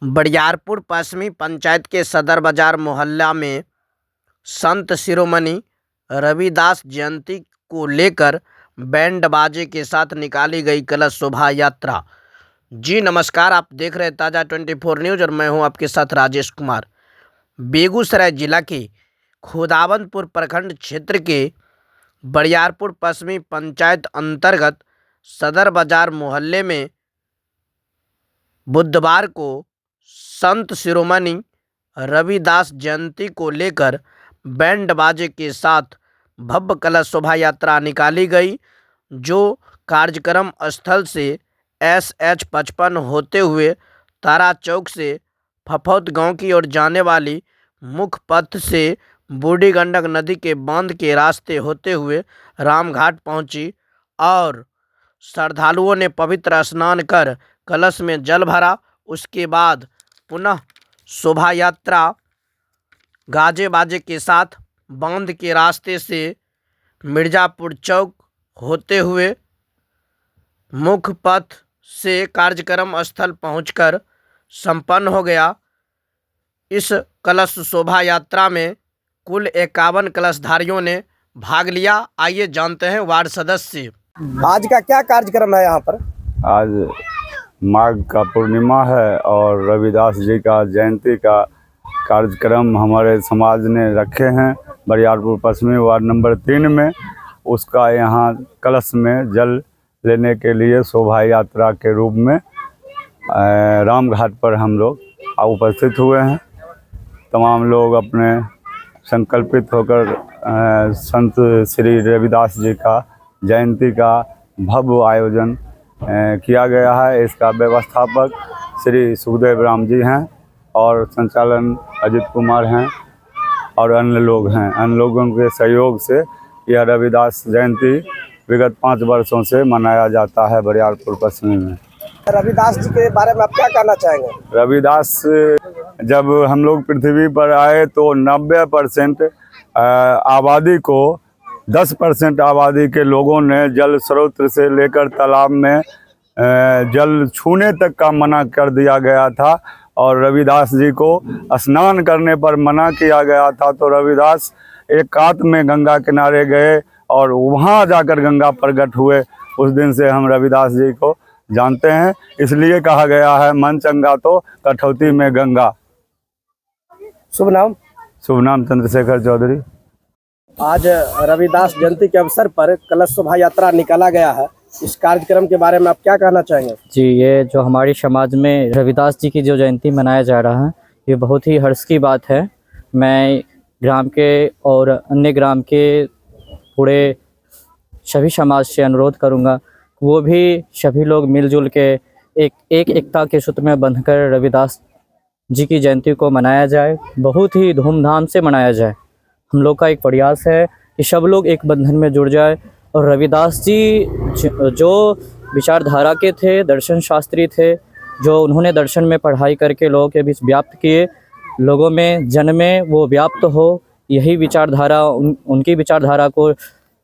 बरियारपुर पश्चिमी पंचायत के सदर बाजार मोहल्ला में संत शिरोमणि रविदास जयंती को लेकर बैंड बाजे के साथ निकाली गई कलश शोभा यात्रा। जी नमस्कार, आप देख रहे हैं ताज़ा 24 न्यूज़ और मैं हूं आपके साथ राजेश कुमार। बेगूसराय जिला के खुदावंदपुर प्रखंड क्षेत्र के बरियारपुर पश्चिमी पंचायत अंतर्गत सदर बाजार मोहल्ले में बुधवार को संत शिरोमणि रविदास जयंती को लेकर बैंड बाजे के साथ भव्य कलश शोभा यात्रा निकाली गई, जो कार्यक्रम स्थल से SH 55 होते हुए तारा चौक से फफौत गांव की ओर जाने वाली मुख्य पथ से बूढ़ी गंडक नदी के बांध के रास्ते होते हुए रामघाट पहुंची और श्रद्धालुओं ने पवित्र स्नान कर कलश में जल भरा। उसके बाद पुनः शोभा यात्रा गाजे बाजे के साथ बांध के रास्ते से मिर्जापुर चौक होते हुए मुख्य पथ से कार्यक्रम स्थल पहुंचकर संपन्न हो गया। इस कलश शोभा यात्रा में कुल 51 कलशधारियों ने भाग लिया। आइए जानते हैं वार्ड सदस्य। आज का क्या कार्यक्रम है यहाँ पर? आज माघ का पूर्णिमा है और रविदास जी का जयंती का कार्यक्रम हमारे समाज ने रखे हैं बरियारपुर पश्चिमी वार्ड नंबर 3 में। उसका यहाँ कलश में जल लेने के लिए शोभा यात्रा के रूप में रामघाट पर हम लोग उपस्थित हुए हैं। तमाम लोग अपने संकल्पित होकर संत श्री रविदास जी का जयंती का भव्य आयोजन किया गया है। इसका व्यवस्थापक श्री सुखदेव राम जी हैं और संचालन अजित कुमार हैं और अन्य लोग हैं। अन्य लोगों के सहयोग से यह रविदास जयंती विगत 5 वर्षों से मनाया जाता है बरियारपुर पश्चिमी में। रविदास जी के बारे में आप क्या कहना चाहेंगे? रविदास जब हम लोग पृथ्वी पर आए तो 90% आबादी को 10% आबादी के लोगों ने जल स्रोत से लेकर तालाब में जल छूने तक का मना कर दिया गया था और रविदास जी को स्नान करने पर मना किया गया था। तो रविदास एकांत में गंगा किनारे गए और वहाँ जाकर गंगा प्रकट हुए। उस दिन से हम रविदास जी को जानते हैं, इसलिए कहा गया है मन चंगा तो कठौती में गंगा। शुभ नाम? शुभ नाम चंद्रशेखर चौधरी। आज रविदास जयंती के अवसर पर कलश शोभा यात्रा निकाला गया है। इस कार्यक्रम के बारे में आप क्या कहना चाहेंगे? जी, ये जो हमारी समाज में रविदास जी की जो जयंती मनाया जा रहा है, ये बहुत ही हर्ष की बात है। मैं ग्राम के और अन्य ग्राम के पूरे सभी समाज से अनुरोध करूंगा, वो भी सभी लोग मिलजुल के एक एकता के सूत्र में बंधकर रविदास जी की जयंती को मनाया जाए, बहुत ही धूमधाम से मनाया जाए। हम लोग का एक प्रयास है कि सब लोग एक बंधन में जुड़ जाए और रविदास जी जो विचारधारा के थे, दर्शन शास्त्री थे, जो उन्होंने दर्शन में पढ़ाई करके लोगों के बीच व्याप्त किए, लोगों में जन में वो व्याप्त हो, यही विचारधारा उनकी विचारधारा को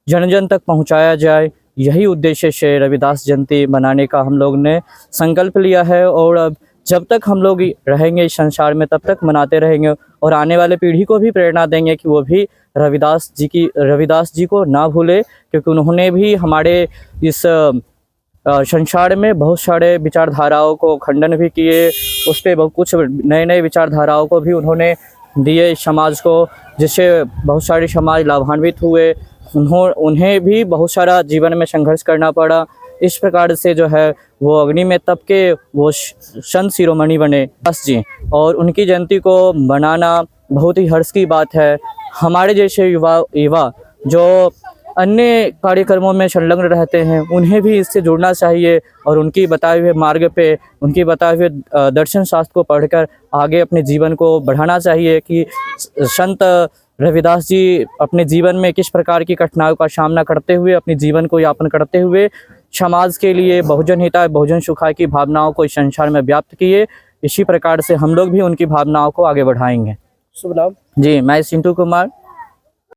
जन जन तक पहुंचाया जाए, यही उद्देश्य से रविदास जयंती मनाने का हम लोग ने संकल्प लिया है। और अब जब तक हम लोग रहेंगे इस संसार में तब तक मनाते रहेंगे और आने वाले पीढ़ी को भी प्रेरणा देंगे कि वो भी रविदास जी को ना भूले, क्योंकि उन्होंने भी हमारे इस संसार में बहुत सारे विचारधाराओं को खंडन भी किए, उस पर बहुत कुछ नए विचारधाराओं को भी उन्होंने दिए समाज को, जिससे बहुत सारे समाज लाभान्वित हुए। उन्हें भी बहुत सारा जीवन में संघर्ष करना पड़ा। इस प्रकार से जो है वो अग्नि में तप के वो संत शिरोमणि बने दास जी, और उनकी जयंती को मनाना बहुत ही हर्ष की बात है। हमारे जैसे युवा जो अन्य कार्यक्रमों में संलग्न रहते हैं, उन्हें भी इससे जुड़ना चाहिए और उनकी बताए हुए मार्ग पे, उनकी बताए हुए दर्शन शास्त्र को पढ़कर आगे अपने जीवन को बढ़ाना चाहिए कि संत रविदास जी अपने जीवन में किस प्रकार की कठिनाइयों का सामना करते हुए अपने जीवन को यापन करते हुए समाज के लिए बहुजन हिताय बहुजन सुखाय की भावनाओं को इस संसार में व्याप्त किए। इसी प्रकार से हम लोग भी उनकी भावनाओं को आगे बढ़ाएंगे। शुभ नाम? जी, मैं सिंटू कुमार,